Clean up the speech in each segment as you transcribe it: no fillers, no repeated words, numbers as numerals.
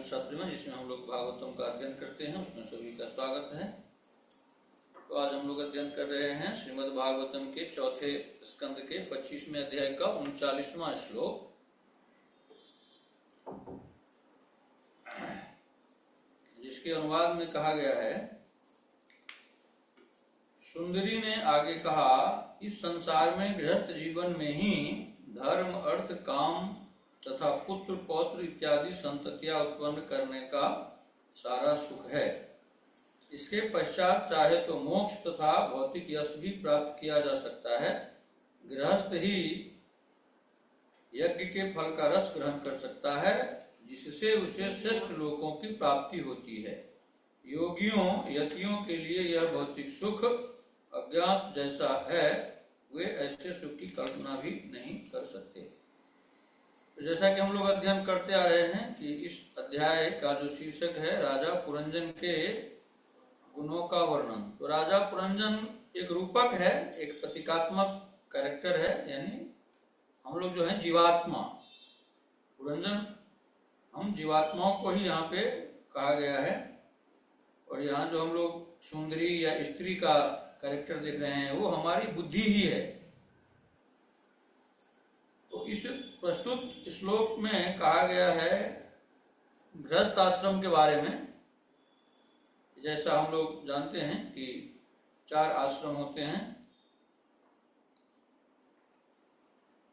जो सत्र में जिसमें हम लोग भागवतम का अध्ययन करते हैं उसमें सभी का स्वागत है। तो आज हम लोग अध्ययन कर रहे हैं श्रीमद् भागवतम के चौथे स्कंद के 25वें अध्याय का 39वां श्लोक, जिसके अनुवाद में कहा गया है। सुंदरी ने आगे कहा, इस संसार में गृहस्थ जीवन में ही धर्म, अर्थ, काम तथा पुत्र पौत्र इत्यादि संततियां उत्पन्न करने का सारा सुख है। इसके पश्चात चाहे तो मोक्ष तथा भौतिक यश भी प्राप्त किया जा सकता है। गृहस्थ ही यज्ञ के फल का रस ग्रहण कर सकता है, जिससे उसे श्रेष्ठ लोकों की प्राप्ति होती है। योगियों यतियों के लिए यह भौतिक सुख अज्ञात जैसा है, वे ऐसे सुख की कल्पना भी नहीं कर सकते। तो जैसा कि हम लोग अध्ययन करते आ रहे हैं कि इस अध्याय का जो शीर्षक है राजा पुरंजन के गुणों का वर्णन। तो राजा पुरंजन एक रूपक है, एक प्रतीकात्मक कैरेक्टर है, यानी हम लोग जो है जीवात्मा, पुरंजन हम जीवात्माओं को ही यहाँ पे कहा गया है। और यहाँ जो हम लोग सुंदरी या स्त्री का कैरेक्टर देख रहे हैं वो हमारी बुद्धि ही है। तो इस प्रस्तुत श्लोक में कहा गया है गृहस्थ आश्रम के बारे में। जैसा हम लोग जानते हैं कि 4 आश्रम होते हैं,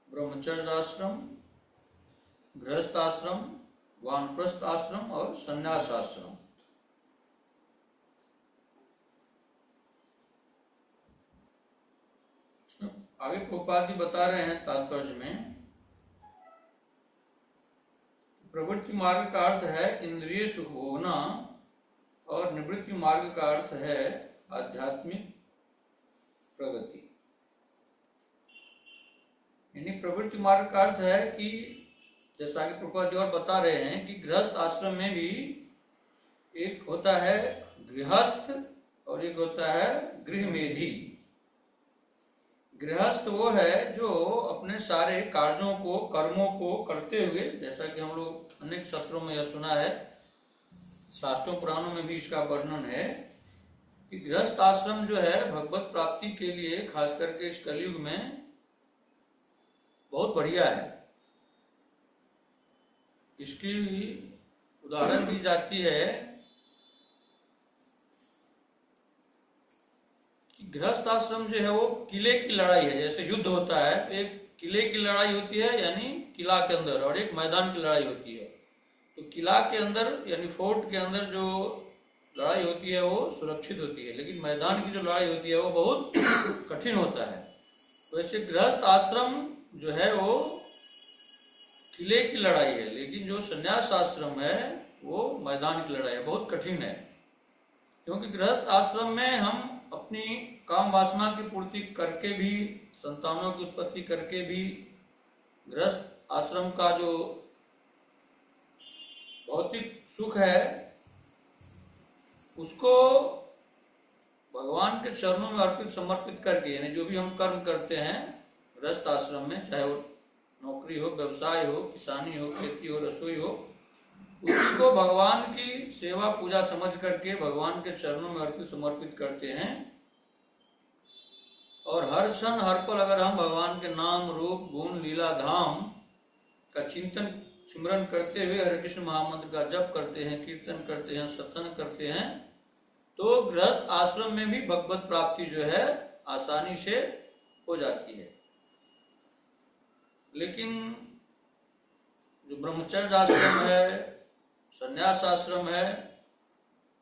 ब्रह्मचर्य आश्रम, गृहस्थ आश्रम, वानप्रस्थ आश्रम और संन्यास आश्रम। आगे प्रभुपाद जी बता रहे हैं तात्पर्य में, प्रवृत्ति मार्ग का अर्थ है इंद्रिय सुख भोगना और निवृत्ति मार्ग का अर्थ है आध्यात्मिक प्रगति। यानी प्रवृत्ति मार्ग का अर्थ है कि जैसा कि प्रभुपाद जी और बता रहे हैं कि गृहस्थ आश्रम में भी एक होता है गृहस्थ और एक होता है गृहमेधी। गृहस्थ वो है जो अपने सारे कार्यों को, कर्मों को करते हुए, जैसा कि हम लोग अनेक सत्रों में यह सुना है, शास्त्रों पुराणों में भी इसका वर्णन है कि गृहस्थ आश्रम जो है भगवत प्राप्ति के लिए खास करके इस कलयुग में बहुत बढ़िया है। इसकी उदाहरण दी जाती है गृहस्थ आश्रम जो है वो किले की लड़ाई है। जैसे युद्ध होता है तो एक किले की लड़ाई होती है यानी किला के अंदर, और एक मैदान की लड़ाई होती है। तो किला के अंदर यानी फोर्ट के अंदर जो लड़ाई होती है वो सुरक्षित होती है, लेकिन मैदान की जो लड़ाई होती है वो बहुत कठिन होता है। तो ऐसे गृहस्थ आश्रम जो है वो किले की लड़ाई है, लेकिन जो संन्यास आश्रम है वो मैदान की लड़ाई है, बहुत कठिन है। क्योंकि गृहस्थ आश्रम में हम अपनी काम वासना की पूर्ति करके भी, संतानों की उत्पत्ति करके भी, गृहस्थ आश्रम का जो भौतिक सुख है उसको भगवान के चरणों में अर्पित समर्पित करके, यानी जो भी हम कर्म करते हैं गृहस्थ आश्रम में, चाहे वो नौकरी हो, व्यवसाय हो, किसानी हो, खेती हो, रसोई हो, उसी को भगवान की सेवा पूजा समझ करके भगवान के चरणों में अर्पित समर्पित करते हैं। और हर क्षण हर पल अगर हम भगवान के नाम, रूप, गुण, लीला, धाम का चिंतन सिमरन करते हुए हरे कृष्ण महामंत्र का जप करते हैं, कीर्तन करते हैं, सत्संग करते हैं, तो गृहस्थ आश्रम में भी भगवत प्राप्ति जो है आसानी से हो जाती है। लेकिन जो ब्रह्मचर्य आश्रम है, संन्यास आश्रम है,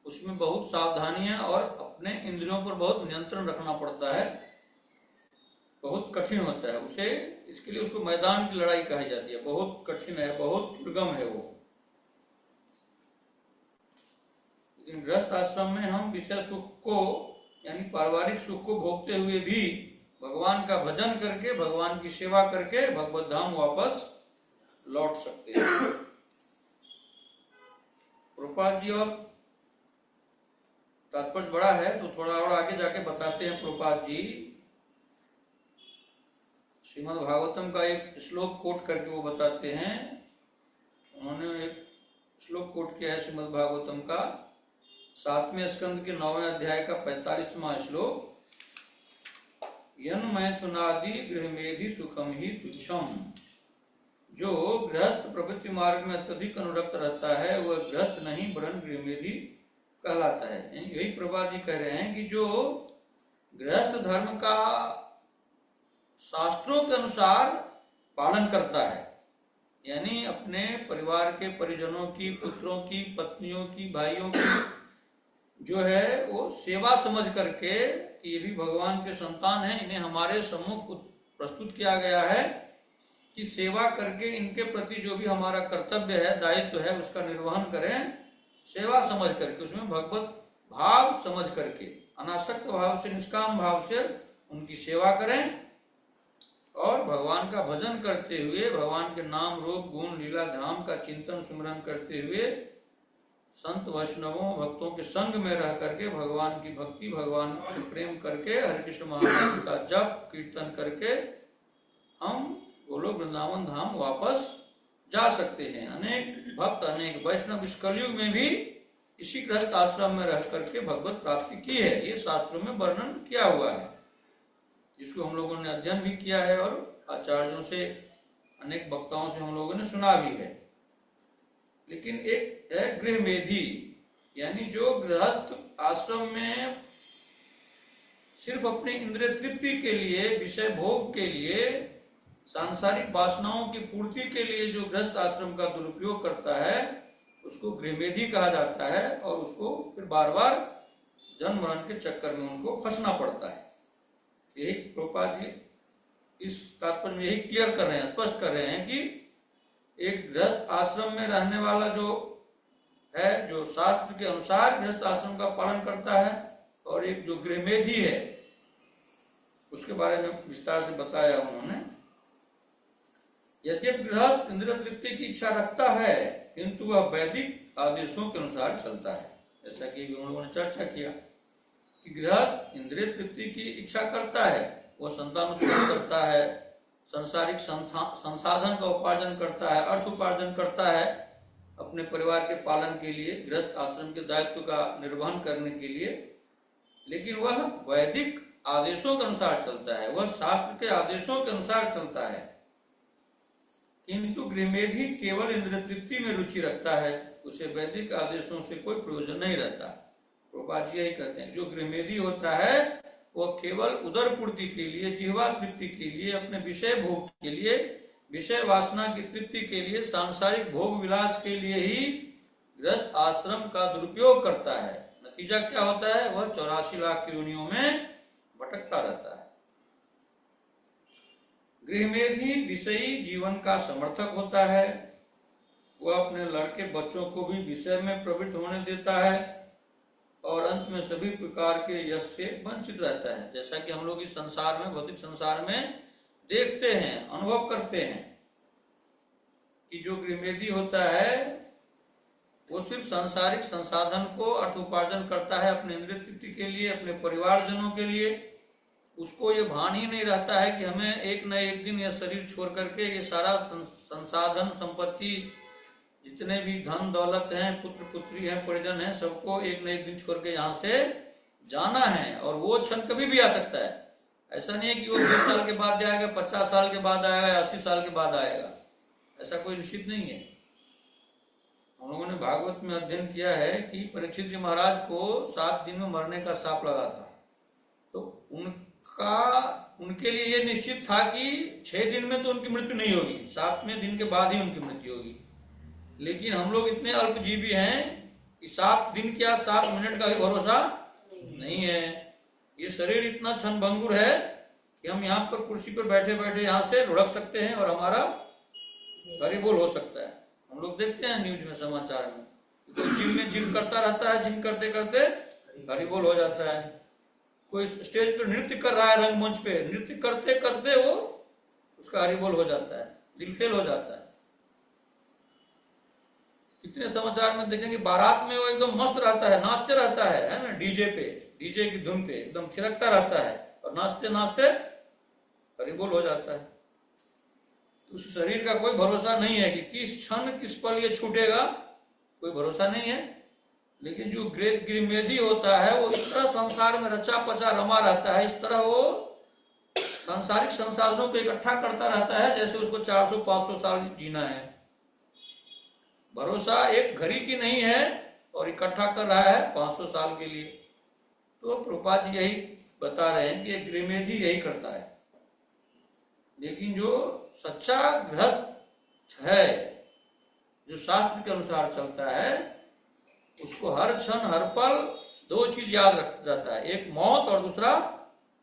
उसमें बहुत सावधानियां और अपने इंद्रियों पर बहुत नियंत्रण रखना पड़ता है, बहुत कठिन होता है। उसे इसके लिए उसको मैदान की लड़ाई कही जाती है, बहुत कठिन है, बहुत दुर्गम है वो। लेकिन गृहस्थ आश्रम में हम विषय सुख को यानी पारिवारिक सुख को भोगते हुए भी भगवान का भजन करके, भगवान की सेवा करके भगवत धाम वापस लौट सकते हैं। प्रभुपाद जी और तात्पर्य बड़ा है तो थोड़ा और आगे जाके बताते हैं प्रभुपाद जी। श्रीमद् भागवतम का एक श्लोक कोट करके वो बताते हैं। उन्होंने एक श्लोक कोट किया है श्रीमद् भागवतम का 7वें स्कंद के 9वें अध्याय का 45वां श्लोक। यन मैथुनादि गृहमेधि सुखम ही तुच्छम। जो गृहस्थ प्रवृत्ति मार्ग में अत्यधिक अनुरक्त रहता है वह गृहस्थ नहीं वरन गृहमेधि कहलाता है। यही प्रभुपाद जी कह रहे हैं कि जो गृहस्थ धर्म का शास्त्रों के अनुसार पालन करता है, यानी अपने परिवार के परिजनों की, पुत्रों की, पत्नियों की, भाइयों की जो है वो सेवा समझ करके कि ये भी भगवान के संतान हैं, इन्हें हमारे सम्मुख प्रस्तुत किया गया है कि सेवा करके इनके प्रति जो भी हमारा कर्तव्य है, दायित्व है, उसका निर्वहन करें, सेवा समझ करके, उसमें भगवत भाव समझ करके, अनासक्त भाव से, निष्काम भाव से उनकी सेवा करें और भगवान का भजन करते हुए, भगवान के नाम रूप गुण लीला धाम का चिंतन सुमरन करते हुए, संत वैष्णवों भक्तों के संग में रह करके भगवान की भक्ति, भगवान से प्रेम करके, हरे कृष्ण महामंत्र का जप कीर्तन करके हम गोलोक वृंदावन धाम वापस जा सकते हैं। अनेक भक्त, अनेक वैष्णव इस कलयुग में भी इसी गृहस्थ आश्रम में रह करके भगवत प्राप्ति की है। ये शास्त्रों में वर्णन किया हुआ है, जिसको हम लोगों ने अध्ययन भी किया है और आचार्यों से, अनेक वक्ताओं से हम लोगों ने सुना भी है। लेकिन एक है गृहमेधी, यानी जो गृहस्थ आश्रम में सिर्फ अपनी इंद्रिय तृप्ति के लिए, विषय भोग के लिए, सांसारिक वासनाओं की पूर्ति के लिए जो गृहस्थ आश्रम का दुरुपयोग करता है उसको गृहमेधी कहा जाता है और उसको फिर बार बार जन्म मरण के चक्कर में उनको फंसना पड़ता है। यही प्रभुपाद जी इस तात्पर्य में यही क्लियर कर रहे हैं, स्पष्ट कर रहे हैं कि एक गृहस्थ आश्रम में रहने वाला जो है, जो शास्त्र के अनुसार गृहस्थ आश्रम का पालन करता है, और एक जो गृहमेधी है उसके बारे में विस्तार से बताया उन्होंने। यद्यपि गृहस्थ इंद्रिय तृप्ति की इच्छा रखता है किंतु वह वैदिक आदेशों के अनुसार चलता है। जैसा कि हम लोगों ने चर्चा किया कि गृहस्थ इंद्रिय तृप्ति की इच्छा करता है, वह संतान उत्पन्न करता है, संसारिक संसाधन का उपार्जन करता है, अर्थ उपार्जन करता है अपने परिवार के पालन के लिए, गृहस्थ आश्रम के दायित्व का निर्वहन करने के लिए, लेकिन वह वैदिक आदेशों के अनुसार चलता है, वह शास्त्र के आदेशों के अनुसार चलता है। किंतु गृहमेधी केवल इंद्रिय तृप्ति में रुचि रखता है, उसे वैदिक आदेशों से कोई प्रयोजन नहीं रहता। प्रभुपाद जी यही कहते हैं, जो गृहमेधी होता है वह केवल उदर पूर्ति के लिए, जिह्वा तृप्ति के लिए, अपने विषय भोग के लिए, विषय वासना की तृप्ति के लिए, सांसारिक भोग विलास के लिए ही गृहस्थ आश्रम का दुरुपयोग करता है। नतीजा क्या होता है? वह 84 लाख योनियों में भटकता रहता है। गृहमेधी विषयी जीवन का समर्थक होता है, वह अपने लड़के बच्चों को भी विषय में प्रवृत्त होने देता है और अंत में सभी प्रकार के यश से वंचित रहता है। जैसा कि हम लोग इस संसार में, भौतिक संसार में देखते हैं, अनुभव करते हैं कि जो गृहमेधी होता है वो सिर्फ सांसारिक संसाधन को अर्थ उपार्जन करता है अपने इंद्रिय तृप्ति के लिए, अपने परिवारजनों के लिए। उसको ये भान ही नहीं रहता है कि हमें एक न एक दिन यह शरीर छोड़ करके, ये सारा संसाधन संपत्ति, जितने भी धन दौलत हैं, पुत्र पुत्री हैं, परिजन हैं, सबको एक न एक दिन छोड़ के यहाँ से जाना है। और वो क्षण कभी भी आ सकता है। ऐसा नहीं है कि वो 20 साल के बाद आएगा, 50 साल के बाद आएगा, 80 साल के बाद आएगा, ऐसा कोई निश्चित नहीं है। हम लोगों ने भागवत में अध्ययन किया है कि परीक्षित जी महाराज को 7 दिन में मरने का शाप लगा था, तो उनके लिए ये निश्चित था कि 6 दिन में तो उनकी मृत्यु नहीं होगी, 7वें दिन के बाद ही उनकी मृत्यु होगी। लेकिन हम लोग इतने अल्पजीवी हैं कि 7 दिन क्या 7 मिनट का भी भरोसा नहीं है। ये शरीर इतना क्षणभंगुर है कि हम यहाँ पर कुर्सी पर बैठे बैठे यहाँ से लुढ़क सकते हैं और हमारा हरिबोल हो सकता है। हम लोग देखते हैं न्यूज में, समाचार में, कोई जिम में जिम करता रहता है, जिम करते करते हरिबोल हो जाता है। कोई स्टेज पर नृत्य कर रहा है, रंगमंच पे नृत्य करते करते वो उसका हरिबोल हो जाता है, दिल फेल हो जाता है। कितने समाचार में देखेंगे, बारात में वो एकदम मस्त रहता है, नाचते रहता है ना, डीजे पे, डीजे की धुन पे एकदम थिरकता रहता है और नाचते नाचते हरिबोल हो जाता है। उस शरीर का कोई भरोसा नहीं है कि किस क्षण किस पल ये छूटेगा कोई भरोसा नहीं है। लेकिन जो गृहमेधी होता है वो इस तरह संसार में रचा पचा रमा रहता है, इस तरह वो सांसारिक संसाधनों को इकट्ठा करता रहता है जैसे उसको 400-500 साल जीना है। भरोसा एक घड़ी की नहीं है और इकट्ठा कर रहा है 500 साल के लिए। तो प्रभुपाद जी यही बता रहे हैं कि एक गृहमेधी यही करता है। लेकिन जो सच्चा गृहस्थ है, जो शास्त्र के अनुसार चलता है, उसको हर क्षण हर पल दो चीज याद रख जाता है, एक मौत और दूसरा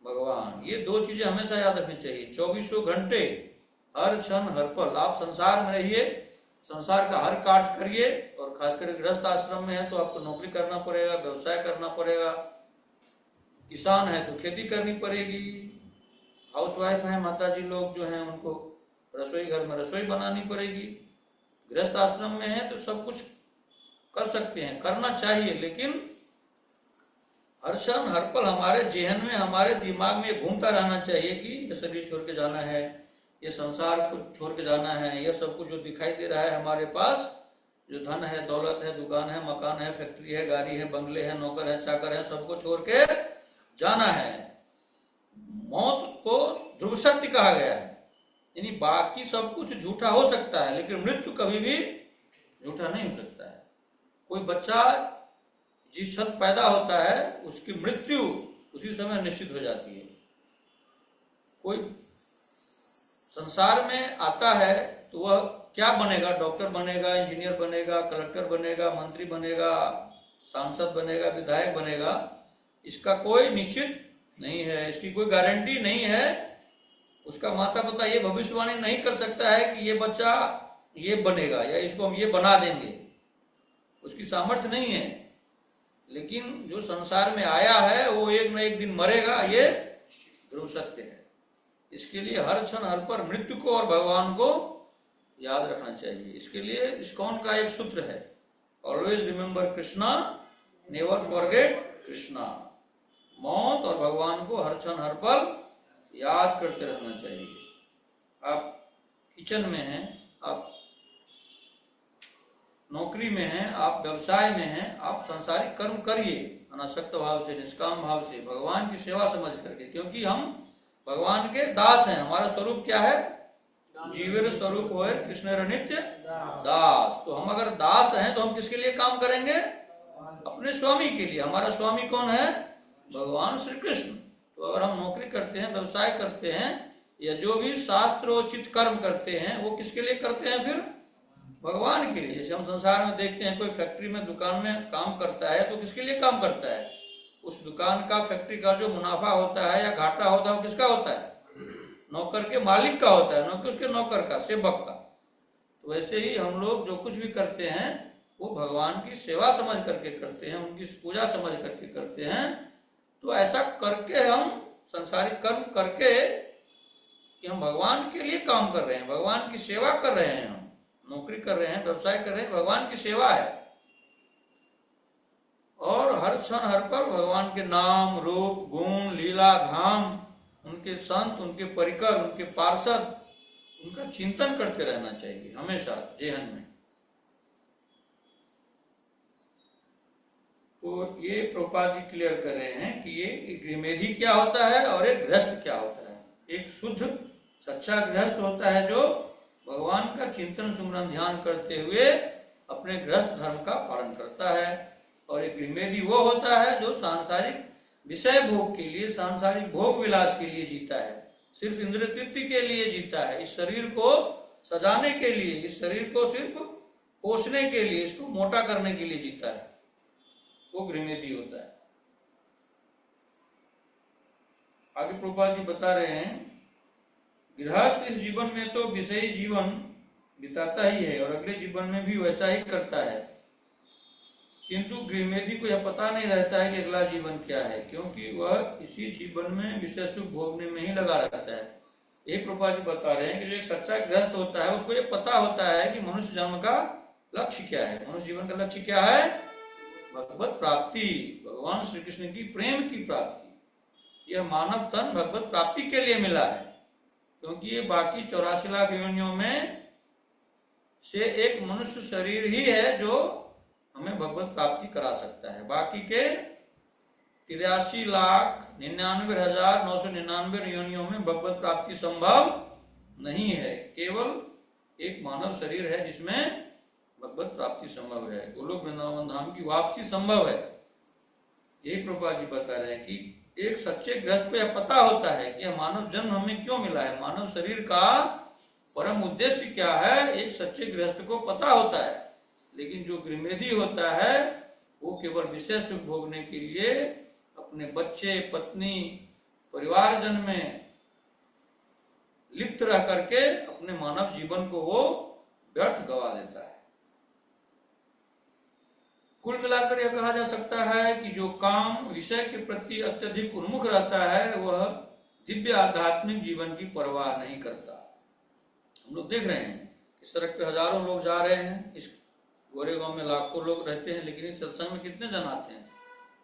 भगवान। ये दो चीजें हमेशा याद रखनी चाहिए। 24 घंटे हर क्षण हर पल आप संसार में रहिए, संसार का हर कार्य करिए। और खासकर गृहस्थ आश्रम में है तो आपको नौकरी करना पड़ेगा, व्यवसाय करना पड़ेगा। किसान है तो खेती करनी पड़ेगी। हाउसवाइफ है माता जी लोग जो हैं उनको रसोई घर में रसोई बनानी पड़ेगी। गृहस्थ आश्रम में है तो सब कुछ कर सकते हैं, करना चाहिए। लेकिन हर क्षण हर पल हमारे जेहन में, हमारे दिमाग में घूमता रहना चाहिए कि ये शरीर छोड़ के जाना है, ये संसार को छोड़ के जाना है। यह सब कुछ जो दिखाई दे रहा है हमारे पास, जो धन है, दौलत है, दुकान है, मकान है, फैक्ट्री है, गाड़ी है, बंगले हैं, नौकर है, चाकर है, सबको छोड़ के जाना है। मौत को ध्रुव सत्य कहा गया है। यानी बाकी सब कुछ झूठा हो सकता है लेकिन मृत्यु कभी भी झूठा नहीं हो सकता है। कोई बच्चा जिस क्षण पैदा होता है उसकी मृत्यु उसी समय निश्चित हो जाती है। कोई संसार में आता है तो वह क्या बनेगा? डॉक्टर बनेगा, इंजीनियर बनेगा, कलेक्टर बनेगा, मंत्री बनेगा, सांसद बनेगा, विधायक बनेगा, इसका कोई निश्चित नहीं है, इसकी कोई गारंटी नहीं है। उसका माता पिता ये भविष्यवाणी नहीं कर सकता है कि ये बच्चा ये बनेगा या इसको हम ये बना देंगे, उसकी सामर्थ्य नहीं है। लेकिन जो संसार में आया है वो एक न एक दिन मरेगा, ये ध्रुव सत्य है। इसके लिए हर क्षण हर पर मृत्यु को और भगवान को याद रखना चाहिए। इसके लिए इस्कॉन का एक सूत्र है, always remember Krishna, never forget Krishna. मौत और भगवान को हर क्षण हर पल याद करते रहना चाहिए। आप किचन में हैं, आप नौकरी में हैं, आप व्यवसाय में हैं, आप सांसारिक कर्म करिए अनासक्त भाव से, निष्काम भाव से, भगवान की सेवा समझ करके। क्योंकि हम भगवान के दास हैं। हमारा स्वरूप क्या है? जीवेर स्वरूप होए कृष्ण नित्य दास। तो हम अगर दास हैं तो हम किसके लिए काम करेंगे? अपने स्वामी के लिए। हमारा स्वामी कौन है? भगवान श्री कृष्ण। तो अगर हम नौकरी करते हैं, व्यवसाय करते हैं या जो भी शास्त्रोचित कर्म करते हैं वो किसके लिए करते हैं? फिर भगवान के लिए। जैसे हम संसार में देखते हैं कोई फैक्ट्री में, दुकान में काम करता है तो किसके लिए काम करता है? उस दुकान का, फैक्ट्री का जो मुनाफा होता है या घाटा होता है वो किसका होता है? नौकर के मालिक का होता है, न कि उसके नौकर का, सेवक का। तो वैसे ही हम लोग जो कुछ भी करते हैं वो भगवान की सेवा समझ करके करते हैं, उनकी पूजा समझ करके करते हैं। तो ऐसा करके हम संसारिक कर्म करके कि हम भगवान के लिए काम कर रहे हैं, भगवान की सेवा कर रहे हैं। हम नौकरी कर रहे हैं, व्यवसाय कर रहे हैं, भगवान की सेवा है। और हर क्षण हर पल भगवान के नाम, रूप, गुण, लीला, धाम, उनके संत, उनके परिकर, उनके पार्षद, उनका चिंतन करते रहना चाहिए हमेशा जेहन में। तो ये प्रभुपाद जी क्लियर कर रहे हैं कि ये गृहमेधी क्या होता है और एक गृहस्थ क्या होता है। एक शुद्ध सच्चा गृहस्थ होता है जो भगवान का चिंतन, सुमरन, ध्यान करते हुए अपने गृहस्थ धर्म का पालन करता है। और एक गृहमेधी वो होता है जो सांसारिक विषय भोग के लिए, सांसारिक भोग विलास के लिए जीता है, सिर्फ इंद्रिय तृप्ति के लिए जीता है, इस शरीर को सजाने के लिए, इस शरीर को सिर्फ पोषने के लिए, इसको मोटा करने के लिए जीता है, वो गृहमेधी होता है। आगे प्रभुपाद जी बता रहे हैं, गृहस्थ इस जीवन में तो विषयी जीवन बिताता ही है और अगले जीवन में भी वैसा ही करता है, किंतु गृहमेधी को यह पता नहीं रहता है कि अगला जीवन क्या है, क्योंकि वह इसी जीवन में विषय सुख भोगने में ही लगा रहता है। ये प्रभुपाद जी बता रहे हैं कि जो एक सच्चा गृहस्थ होता है उसको ये पता होता है कि मनुष्य जन्म का लक्ष्य क्या है। मनुष्य जीवन का लक्ष्य क्या है? भगवत प्राप्ति, भगवान श्री कृष्ण की प्रेम की प्राप्ति। यह मानव तन भगवत प्राप्ति के लिए मिला है, क्योंकि ये बाकी 84 लाख योनियों में से एक मनुष्य शरीर ही है जो हमें भगवत प्राप्ति करा सकता है। बाकी के 83,99,999 योनियों में भगवत प्राप्ति संभव नहीं है। केवल एक मानव शरीर है जिसमें भगवत प्राप्ति संभव है। गोलोक वृंदावन धाम की वापसी संभव है। यही प्रभुपाद जी बता रहे हैं कि एक सच्चे गृहस्थ को यह पता होता है कि यह मानव जन्म हमें क्यों मिला है, मानव शरीर का परम उद्देश्य क्या है, एक सच्चे गृहस्थ को पता होता है। लेकिन जो गृहमेधी होता है वो केवल विषय सुख भोगने के लिए अपने बच्चे, पत्नी, परिवारजन में लिप्त रह करके अपने मानव जीवन को वो व्यर्थ गवा देता है। कुल मिलाकर यह कहा जा सकता है कि जो काम विषय के प्रति अत्यधिक उन्मुख रहता है वह दिव्य आध्यात्मिक जीवन की परवाह नहीं करता। हम लोग देख रहे हैं इस सड़क पे हजारों लोग जा रहे हैं, इस गोरेगांव में लाखों लोग रहते हैं, लेकिन इस सत्संग में कितने जन आते हैं,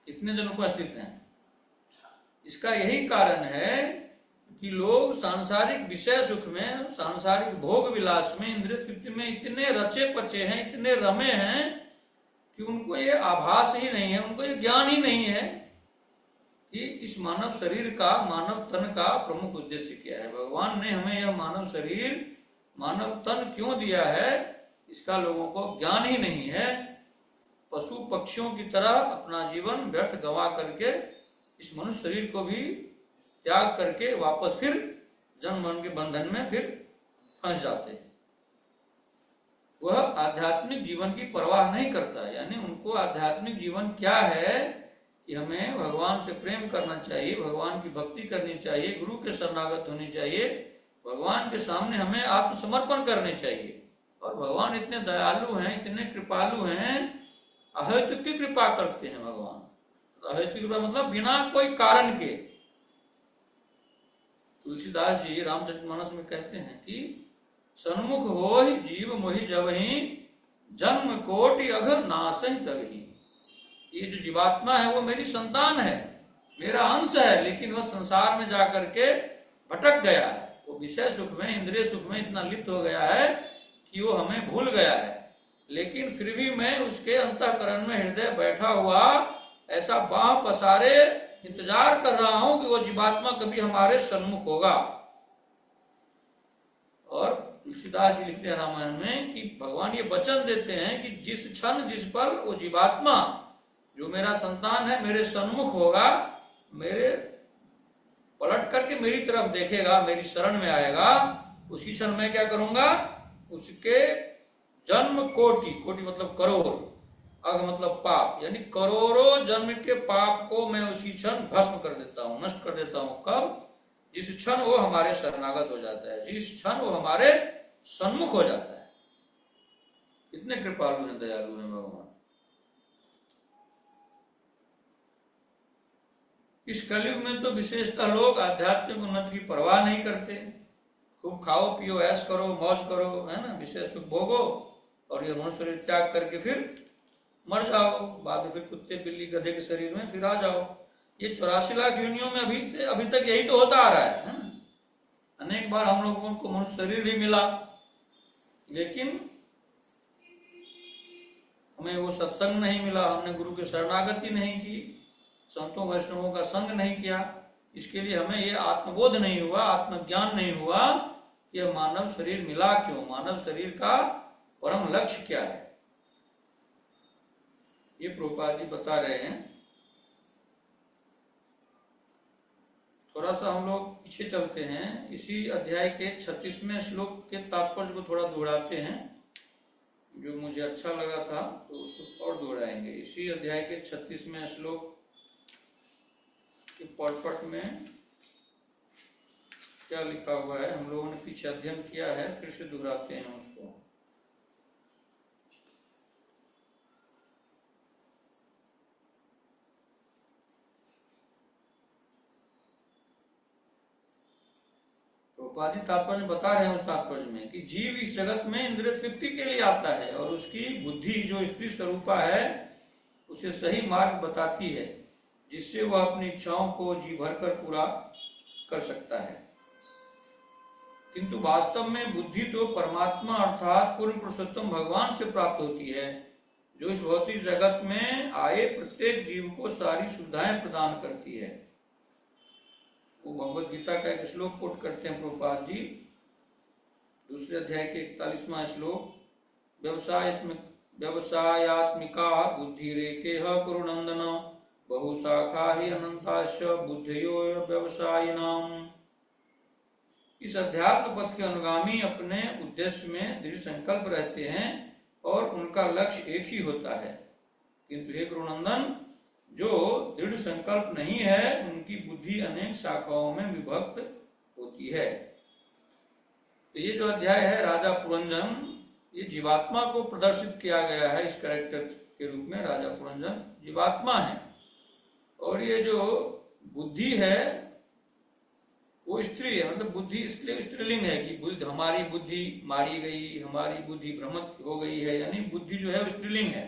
कितने जन उपस्थित हैं? इसका यही कारण है कि लोग सांसारिक विषय सुख में, सांसारिक भोग विलास में, इंद्रिय तृप्ति में इतने रचे पचे हैं, इतने रमे हैं कि उनको ये आभास ही नहीं है, उनको ये ज्ञान ही नहीं है कि इस मानव शरीर का, मानव तन का प्रमुख उद्देश्य क्या है। भगवान ने हमें यह मानव शरीर, मानव तन क्यों दिया है, इसका लोगों को ज्ञान ही नहीं है। पशु पक्षियों की तरह अपना जीवन व्यर्थ गंवा करके इस मनुष्य शरीर को भी त्याग करके वापस फिर जन्म मरण के बंधन में फिर फंस जाते हैं। वह आध्यात्मिक जीवन की परवाह नहीं करता। यानी उनको आध्यात्मिक जीवन क्या है कि हमें भगवान से प्रेम करना चाहिए, भगवान की भक्ति करनी चाहिए, गुरु के शरणागत होनी चाहिए, भगवान के सामने हमें आत्मसमर्पण करने चाहिए। और भगवान इतने दयालु हैं, इतने कृपालु हैं, अहेतुक की कृपा करते हैं भगवान। अहेतुक कृपा मतलब बिना कोई कारण के। तुलसीदास जी रामचरितमानस में कहते हैं कि सन्मुख हो ही जीव मोहि जब ही जन्म कोटि अघ नासहि तबहि। ये जो जीवात्मा है वो मेरी संतान है, मेरा अंश है, लेकिन वह संसार में जाकर के भटक गया है। वो विषय सुख में, इंद्रिय सुख में इतना लिप्त हो गया है कि वो हमें भूल गया है। लेकिन फिर भी मैं उसके अंतःकरण में हृदय बैठा हुआ ऐसा बाह पसारे इंतजार कर रहा हूं कि वो जीवात्मा कभी हमारे सन्मुख होगा। और तुलसीदास जी लिखते हैं रामायण में कि भगवान ये वचन देते हैं कि जिस क्षण जिस पल वो जीवात्मा जो मेरा संतान है मेरे सन्मुख होगा, मेरे पलट करके मेरी तरफ देखेगा, मेरी शरण में आएगा, उसी क्षण मैं क्या करूंगा, उसके जन्म कोटि, कोटि मतलब करोड़, अघ मतलब पाप, यानी करोड़ों जन्म के पाप को मैं उसी क्षण भस्म कर देता हूं, नष्ट कर देता हूं। कब? जिस क्षण वो हमारे शरणागत हो जाता है, जिस क्षण वो हमारे सन्मुख हो जाता है। कितने कृपालु हैं, दयालु हैं भगवान। इस कलयुग में तो विशेषतः लोग आध्यात्मिक उन्नति की परवाह नहीं करते। खूब खाओ पियो, ऐश करो, मौज करो, है ना, विषय सुख भोगो, और ये मनुष्य शरीर त्याग करके फिर मर जाओ, बाद में फिर कुत्ते बिल्ली गधे के शरीर में फिर आ जाओ। ये 84 लाख योनियों में अभी तक यही तो होता आ रहा है ना? अनेक बार हम लोगों को मनुष्य शरीर भी मिला, लेकिन हमें वो सत्संग नहीं मिला, हमने गुरु की शरणागति नहीं की, संतों वैष्णवों का संग नहीं किया। इसके लिए हमें ये आत्मबोध नहीं हुआ, आत्मज्ञान नहीं हुआ कि यह मानव शरीर मिला क्यों, मानव शरीर का परम लक्ष्य क्या है। ये प्रभुपाद जी बता रहे हैं। थोड़ा सा हम लोग पीछे चलते हैं, इसी अध्याय के 36वें श्लोक के तात्पर्य को थोड़ा दोहराते हैं, जो मुझे अच्छा लगा था तो उसको और दोहराएंगे। इसी अध्याय के 36वें श्लोक के पटपट में क्या लिखा हुआ है, हम लोगों ने पीछे अध्ययन किया है, फिर से दोहराते हैं उसको। प्रभुपाद तात्पर्य बता रहे हैं उस तात्पर्य में कि जीव इस जगत में इंद्रिय तृप्ति के लिए आता है और उसकी बुद्धि जो स्त्री स्वरूपा है उसे सही मार्ग बताती है, जिससे वह अपनी इच्छाओं को जी भरकर पूरा कर सकता है। किंतु वास्तव में बुद्धि तो परमात्मा अर्थात पूर्ण पुरुषोत्तम भगवान से प्राप्त होती है, जो इस भौतिक जगत में आए प्रत्येक जीव को सारी सुविधाएं प्रदान करती है। वो भगवत गीता का एक श्लोक कोट करते हैं प्रभुपाद जी, दूसरे अध्याय के 41वां श्लोक, व्यवसायात्मिका बुद्धिरेकेह कुरुनंदन बहुशाखा ही अनंताश्च बुद्धियो व्यवसायिनाम। इस अध्यात्म पथ के अनुगामी अपने उद्देश्य में दृढ़ संकल्प रहते हैं और उनका लक्ष्य एक ही होता है, किंतु हे गुरुनंदन, जो दृढ़ संकल्प नहीं है उनकी बुद्धि अनेक शाखाओं में विभक्त होती है। तो ये जो अध्याय है राजा पुरंजन, ये जीवात्मा को प्रदर्शित किया गया है इस कैरेक्टर के रूप में। राजा पुरंजन जीवात्मा है और ये जो बुद्धि है वो स्त्री है, मतलब बुद्धि इसलिए स्त्रीलिंग है कि बुद्धि, हमारी बुद्धि मारी गई, हमारी बुद्धि भ्रमित हो गई है, यानी बुद्धि जो है वो स्त्रीलिंग है।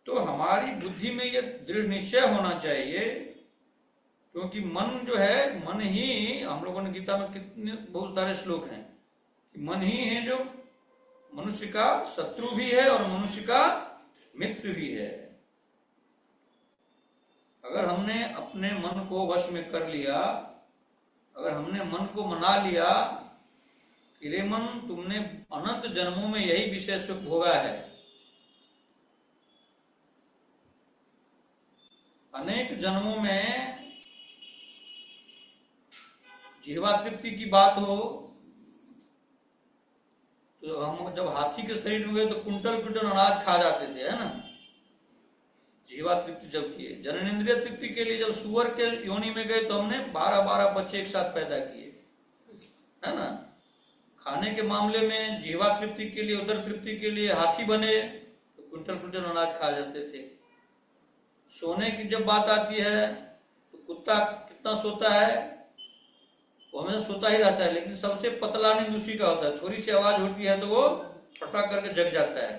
तो हमारी बुद्धि में ये दृढ़ निश्चय होना चाहिए, क्योंकि मन जो है, मन ही, हम लोगों ने गीता में कितने बहुत सारे श्लोक हैं कि मन ही है जो मनुष्य का शत्रु भी है और मनुष्य का मित्र भी है। अगर हमने अपने मन को वश में कर लिया, अगर हमने मन को मना लिया कि रे मन, तुमने अनंत जन्मों में यही विषय सुख भोगा है, अनेक जन्मों में जिह्वा तृप्ति की बात हो तो हम जब हाथी के शरीर में गए तो कुंटल कुंटल अनाज खा जाते थे, है ना, जीवा तृप्ति जब किए। जननेन्द्रिय तृप्ति के लिए जब सुअर के योनि में गए तो हमने 12-12 बच्चे एक साथ पैदा किए, है ना। खाने के मामले में जीवा तृप्ति के लिए, उदर तृप्ति के लिए हाथी बने तो कुंटल कुंटल अनाज खा जाते थे। सोने की जब बात आती है तो कुत्ता कितना सोता है, वो हमेशा सोता ही रहता है, लेकिन सबसे पतला नींद उसी का होता है। थोड़ी सी आवाज होती है तो वो फटाक करके जग जाता है।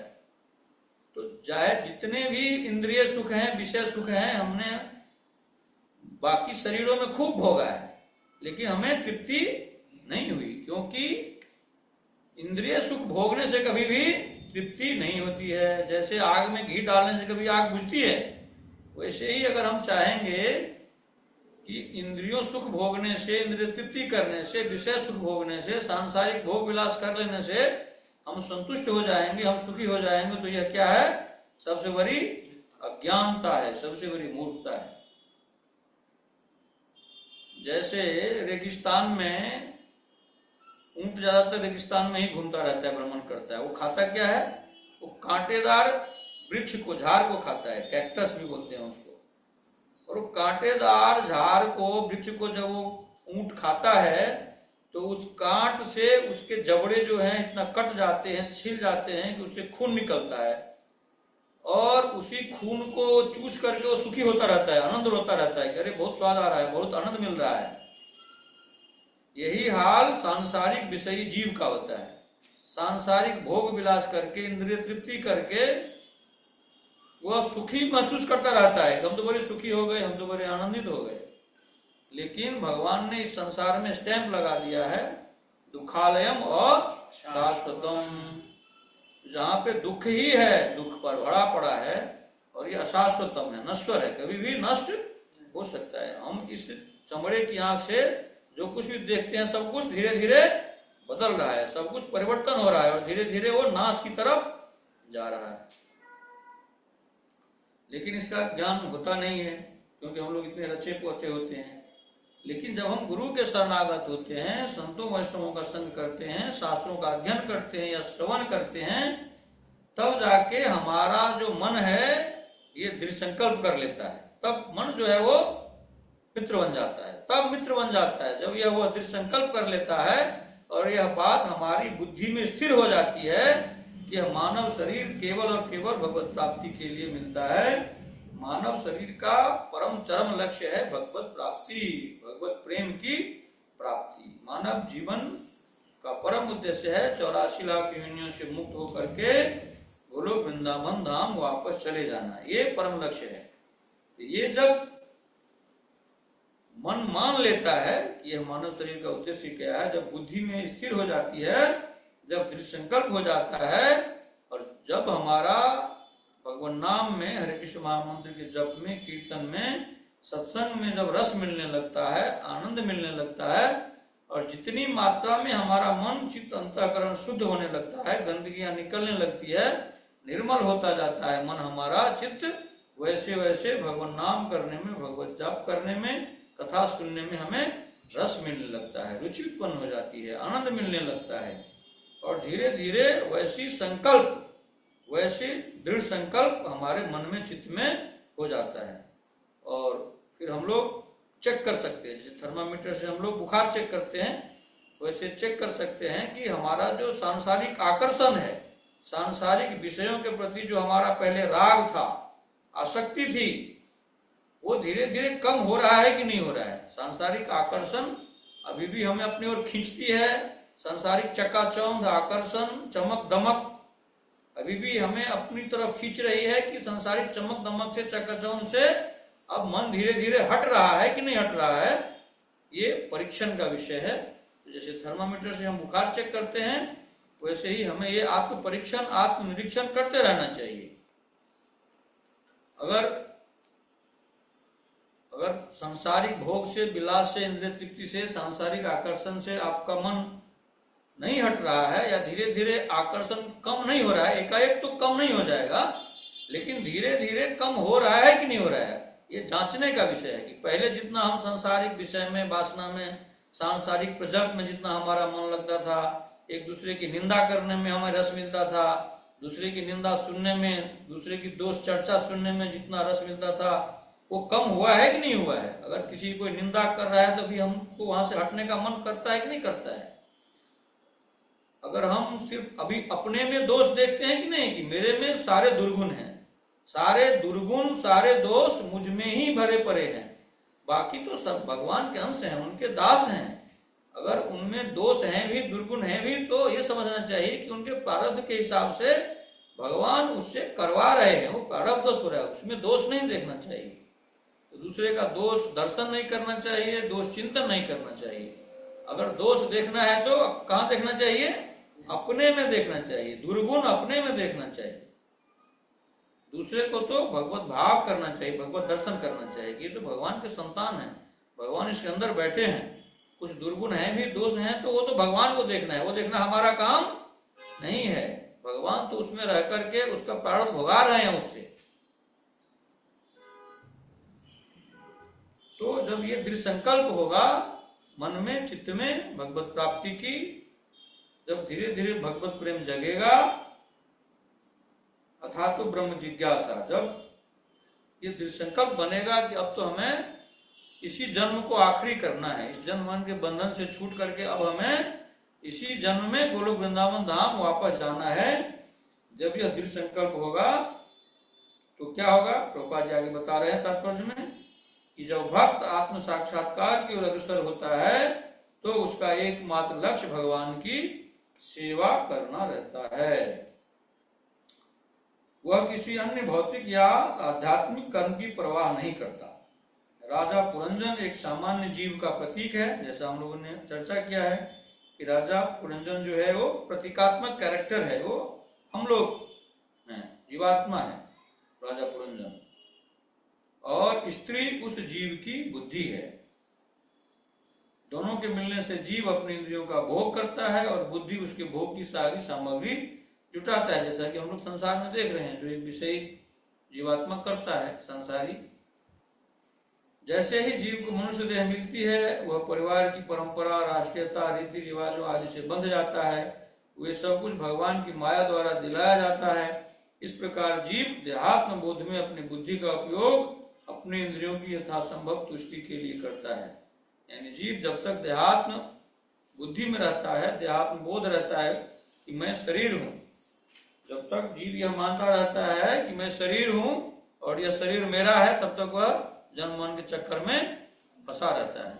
तो चाहे जितने भी इंद्रिय सुख हैं, विषय सुख हैं, हमने बाकी शरीरों में खूब भोगा है, लेकिन हमें तृप्ति नहीं हुई, क्योंकि इंद्रिय सुख भोगने से कभी भी तृप्ति नहीं होती है। जैसे आग में घी डालने से कभी आग बुझती है, वैसे ही अगर हम चाहेंगे कि इंद्रियों सुख भोगने से, इंद्रिय तृप्ति करने से, विषय सुख भोगने से, सांसारिक भोग विलास कर लेने से हम संतुष्ट हो जाएंगे, हम सुखी हो जाएंगे, तो यह क्या है? सबसे बड़ी अज्ञानता है, सबसे बड़ी मूर्खता है। जैसे रेगिस्तान में ऊंट ज्यादातर रेगिस्तान में ही घूमता रहता है, भ्रमण करता है। वो खाता क्या है? वो कांटेदार वृक्ष को, झाड़ को खाता है, कैक्टस भी बोलते हैं उसको। और वो कांटेदार झाड़ को, वृक्ष को जब वो ऊंट खाता है तो उस कांट से उसके जबड़े जो हैं इतना कट जाते हैं, छिल जाते हैं कि उससे खून निकलता है, और उसी खून को चूस करके वो सुखी होता रहता है, आनंद होता रहता है कि अरे बहुत स्वाद आ रहा है, बहुत आनंद मिल रहा है। यही हाल सांसारिक विषयी जीव का होता है। सांसारिक भोग विलास करके, इंद्रिय तृप्ति करके वह सुखी महसूस करता रहता है, हम तो बड़े सुखी हो गए, हम तो बड़े आनंदित हो गए। लेकिन भगवान ने इस संसार में स्टैंप लगा दिया है, दुखालयम और शाश्वतम। जहाँ पे दुख ही है, दुख पर भरा पड़ा है, और ये अशाश्वतम है, नश्वर है, कभी भी नष्ट हो सकता है। हम इस चमड़े की आंख से जो कुछ भी देखते हैं, सब कुछ धीरे धीरे बदल रहा है, सब कुछ परिवर्तन हो रहा है, और धीरे धीरे वो नाश की तरफ जा रहा है। लेकिन इसका ज्ञान होता नहीं है, क्योंकि हम लोग इतने रचे पहुंचे होते हैं। लेकिन जब हम गुरु के शरणागत होते हैं, संतों वैष्णवों का संग करते हैं, शास्त्रों का अध्ययन करते हैं या श्रवण करते हैं, तब जाके हमारा जो मन है ये दृढ़ संकल्प कर लेता है। तब मन जो है वो मित्र बन जाता है, तब मित्र बन जाता है जब यह वो दृढ़ संकल्प कर लेता है, और यह बात हमारी बुद्धि में स्थिर हो जाती है कि यह मानव शरीर केवल और केवल भगवत प्राप्ति के लिए मिलता है। मानव शरीर का परम चरम लक्ष्य है भगवत प्राप्ति, भगवत प्रेम की प्राप्ति। मानव जीवन का परम उद्देश्य है 84 लाख योनियों से मुक्त होकर के गोलोक वृंदावन धाम वापस चले जाना, ये परम लक्ष्य है। ये जब मन मान लेता है कि यह मानव शरीर का उद्देश्य क्या है, जब बुद्धि में स्थिर हो जाती है, जब दृढ़ संकल्प हो जाता है, जब हमारा भगवान नाम में, हरे कृष्ण महामंत्र के जप में, कीर्तन में, सत्संग में जब रस मिलने लगता है, आनंद मिलने लगता है, और जितनी मात्रा में हमारा मन, चित्त, अंतःकरण शुद्ध होने लगता है, गंदगियां निकलने लगती है, निर्मल होता जाता है मन हमारा, चित्त, वैसे वैसे भगवान नाम करने में, भगवत जाप करने में, कथा सुनने में हमें रस मिलने लगता है, रुचि उत्पन्न हो जाती है, आनंद मिलने लगता है, और धीरे धीरे वैसी संकल्प, वैसे दृढ़ संकल्प हमारे मन में, चित्त में हो जाता है। और फिर हम लोग चेक कर सकते हैं, जैसे थर्मामीटर से हम लोग बुखार चेक करते हैं, वैसे चेक कर सकते हैं कि हमारा जो सांसारिक आकर्षण है, सांसारिक विषयों के प्रति जो हमारा पहले राग था, आसक्ति थी, वो धीरे धीरे कम हो रहा है कि नहीं हो रहा है। सांसारिक आकर्षण अभी भी हमें अपनी ओर खींचती है, सांसारिक चकाचौंध, आकर्षण, चमक दमक अभी भी हमें अपनी तरफ खींच रही है कि सांसारिक चमक दमक से, चकाचौंध से अब मन धीरे धीरे हट रहा है कि नहीं हट रहा है, ये परीक्षण का विषय है। जैसे थर्मामीटर से हम बुखार चेक करते हैं, वैसे ही हमें ये आत्म परीक्षण, आत्म निरीक्षण करते रहना चाहिए। अगर सांसारिक भोग से, विलास से, इंद्रिय तृप्ति से, सांसारिक आकर्षण से आपका मन नहीं हट रहा है, या धीरे धीरे आकर्षण कम नहीं हो रहा है, एकाएक तो कम नहीं हो जाएगा, लेकिन धीरे धीरे कम हो रहा है कि नहीं हो रहा है, ये जांचने का विषय है। कि पहले जितना हम सांसारिक विषय में, वासना में, सांसारिक प्रजल्प में जितना हमारा मन लगता था, एक दूसरे की निंदा करने में हमें रस मिलता था, दूसरे की निंदा सुनने में, दूसरे की दोष चर्चा सुनने में जितना रस मिलता था, वो कम हुआ है कि नहीं हुआ है। अगर किसी कोई निंदा कर रहा है तो भी हमको वहां से हटने का मन करता है कि नहीं करता है। अगर हम सिर्फ अभी अपने में दोष देखते हैं कि नहीं, कि मेरे में सारे दुर्गुण हैं, सारे दुर्गुण, सारे दोष मुझ में ही भरे पड़े हैं, बाकी तो सब भगवान के अंश हैं, उनके दास हैं। अगर उनमें दोष हैं भी, दुर्गुण हैं भी, तो ये समझना चाहिए कि उनके प्रारब्ध के हिसाब से भगवान उससे करवा रहे हैं, वो प्रारब्ध दोष हो रहा है, उसमें दोष नहीं देखना चाहिए। तो दूसरे का दोष दर्शन नहीं करना चाहिए, दोष चिंतन नहीं करना चाहिए। अगर दोष देखना है तो कहाँ देखना चाहिए, अपने में देखना चाहिए, दुर्गुण अपने में देखना चाहिए। दूसरे को तो भगवत भाव करना चाहिए, भगवत दर्शन करना चाहिए कि ये तो भगवान के संतान है, भगवान इसके अंदर बैठे हैं, कुछ दुर्गुण हैं भी, दोष हैं, तो वो तो भगवान को देखना है, वो देखना हमारा काम नहीं है। भगवान तो उसमें रह करके उसका प्रारब्ध भोगा रहे हैं उससे। तो जब ये दृढ़ संकल्प होगा मन में, चित्त में भगवत प्राप्ति की, जब धीरे धीरे भगवत प्रेम जगेगा, अर्थात तो ब्रह्म जिज्ञासा, जब ये दृढ़ संकल्प बनेगा कि अब तो हमें इसी जन्म को आखिरी करना है, इस जन्म मन के बंधन से छूट करके अब हमें इसी जन्म में गोलोक वृंदावन धाम वापस जाना है, जब यह दृढ़ संकल्प होगा तो क्या होगा, प्रभुपाद जी आगे बता रहे हैं तात्पर्य में कि जब भक्त आत्म साक्षात्कार की ओर अग्रसर होता है तो उसका एकमात्र लक्ष्य भगवान की सेवा करना रहता है। वह किसी अन्य भौतिक या आध्यात्मिक कर्म की परवाह नहीं करता। राजा पुरंजन एक सामान्य जीव का प्रतीक है, जैसा हम लोगों ने चर्चा किया है कि राजा पुरंजन जो है वो प्रतीकात्मक कैरेक्टर है, वो हम लोग हैं, जीवात्मा है राजा पुरंजन, और स्त्री उस जीव की बुद्धि है। दोनों के मिलने से जीव अपनी इंद्रियों का भोग करता है और बुद्धि उसके भोग की सारी सामग्री जुटाता है, जैसा कि हम लोग संसार में देख रहे हैं, जो एक विषय जीवात्मा करता है संसारी। जैसे ही जीव को मनुष्य देह मिलती है, वह परिवार की परंपरा, राष्ट्रीयता, रीति रिवाजों आदि से बंध जाता है, वे सब कुछ भगवान की माया द्वारा दिलाया जाता है। इस प्रकार जीव देहात्म बोध में अपनी बुद्धि का उपयोग अपने इंद्रियों की यथासंभव तुष्टि के लिए करता है। यानी जीव जब तक देहात्म बुद्धि में रहता है, देहात्म बोध रहता है कि मैं शरीर हूँ, जब तक जीव यह मानता रहता है कि मैं शरीर हूँ और यह शरीर मेरा है, तब तक वह जन्म मन के चक्कर में फंसा रहता है।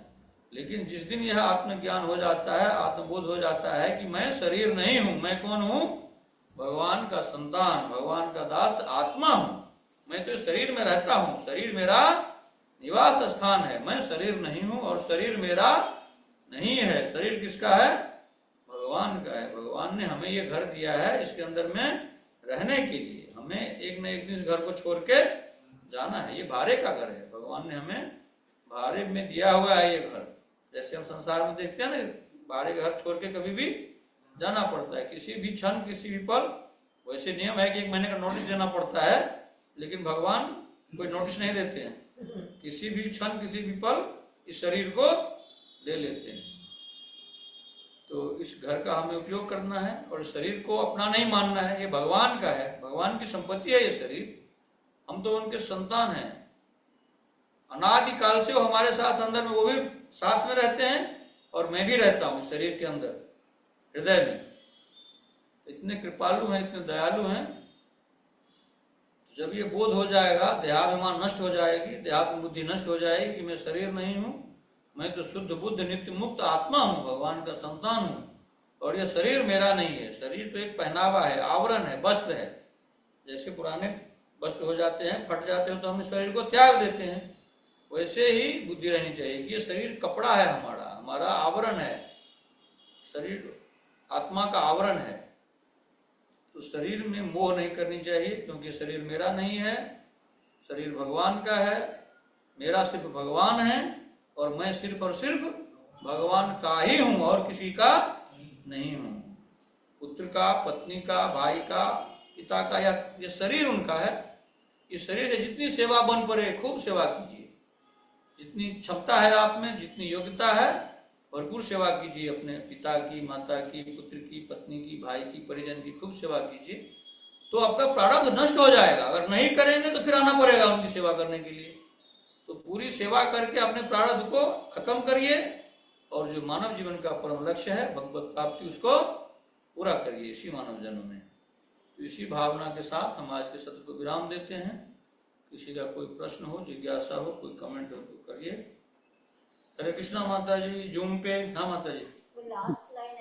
लेकिन जिस दिन यह आत्मज्ञान हो जाता है, आत्मबोध हो जाता है कि मैं शरीर नहीं हूँ, मैं कौन हूँ, भगवान का संतान, भगवान का दास, आत्मा हूँ, मैं तो शरीर में रहता हूँ, शरीर मेरा निवास स्थान है, मैं शरीर नहीं हूँ और शरीर मेरा नहीं है। शरीर किसका है, भगवान का है। भगवान ने हमें ये घर दिया है, इसके अंदर में रहने के लिए हमें एक न एक दिन इस घर को छोड़ के जाना है। ये भाड़े का घर है, भगवान ने हमें भाड़े में दिया हुआ है ये घर। जैसे हम संसार में देखते हैं ना, भाड़े घर छोड़ के कभी भी जाना पड़ता है, किसी भी क्षण किसी भी पल। वैसे नियम है कि 1 महीने का नोटिस देना पड़ता है, लेकिन भगवान कोई नोटिस नहीं देते हैं, किसी भी क्षण किसी भी पल इस शरीर को ले लेते हैं। तो इस घर का हमें उपयोग करना है और शरीर को अपना नहीं मानना है, ये भगवान का है, भगवान की संपत्ति है ये शरीर। हम तो उनके संतान हैं, अनादिकाल से वो हमारे साथ अंदर में, वो भी साथ में रहते हैं और मैं भी रहता हूँ शरीर के अंदर, हृदय में। इतने कृपालु हैं, इतने दयालु हैं। जब ये बोध हो जाएगा, देहाभिमान नष्ट हो जाएगी, देहात्म बुद्धि नष्ट हो जाएगी कि मैं शरीर नहीं हूँ, मैं तो शुद्ध बुद्ध नित्य मुक्त आत्मा हूँ, भगवान का संतान हूँ, और यह शरीर मेरा नहीं है। शरीर तो एक पहनावा है, आवरण है, वस्त्र है। जैसे पुराने वस्त्र हो जाते हैं, फट जाते हैं, तो हम इस शरीर को त्याग देते हैं। वैसे ही बुद्धि रहनी चाहिए कि ये शरीर कपड़ा है, हमारा आवरण है, शरीर आत्मा का आवरण है। तो शरीर में मोह नहीं करनी चाहिए, क्योंकि शरीर मेरा नहीं है, शरीर भगवान का है। मेरा सिर्फ भगवान है और मैं सिर्फ और सिर्फ भगवान का ही हूँ और किसी का नहीं हूँ। पुत्र का, पत्नी का, भाई का, पिता का, या ये शरीर उनका है। इस शरीर से जितनी सेवा बन पड़े खूब सेवा कीजिए, जितनी क्षमता है आप में, जितनी योग्यता है, भरपूर सेवा कीजिए। अपने पिता की, माता की, पुत्र की, पत्नी की, भाई की, परिजन की खूब सेवा कीजिए, तो आपका प्रारब्ध नष्ट हो जाएगा। अगर नहीं करेंगे तो फिर आना पड़ेगा उनकी सेवा करने के लिए। तो पूरी सेवा करके अपने प्रारब्ध को खत्म करिए और जो मानव जीवन का परम लक्ष्य है भगवत प्राप्ति, उसको पूरा करिए इसी मानव जन्म में। तो इसी भावना के साथ हम आज के सत्र को विराम देते हैं। किसी का कोई प्रश्न हो, जिज्ञासा हो, कोई कमेंट हो तो करिए। हरे कृष्णा माता जी। जूम पे। हाँ माता जी। Last line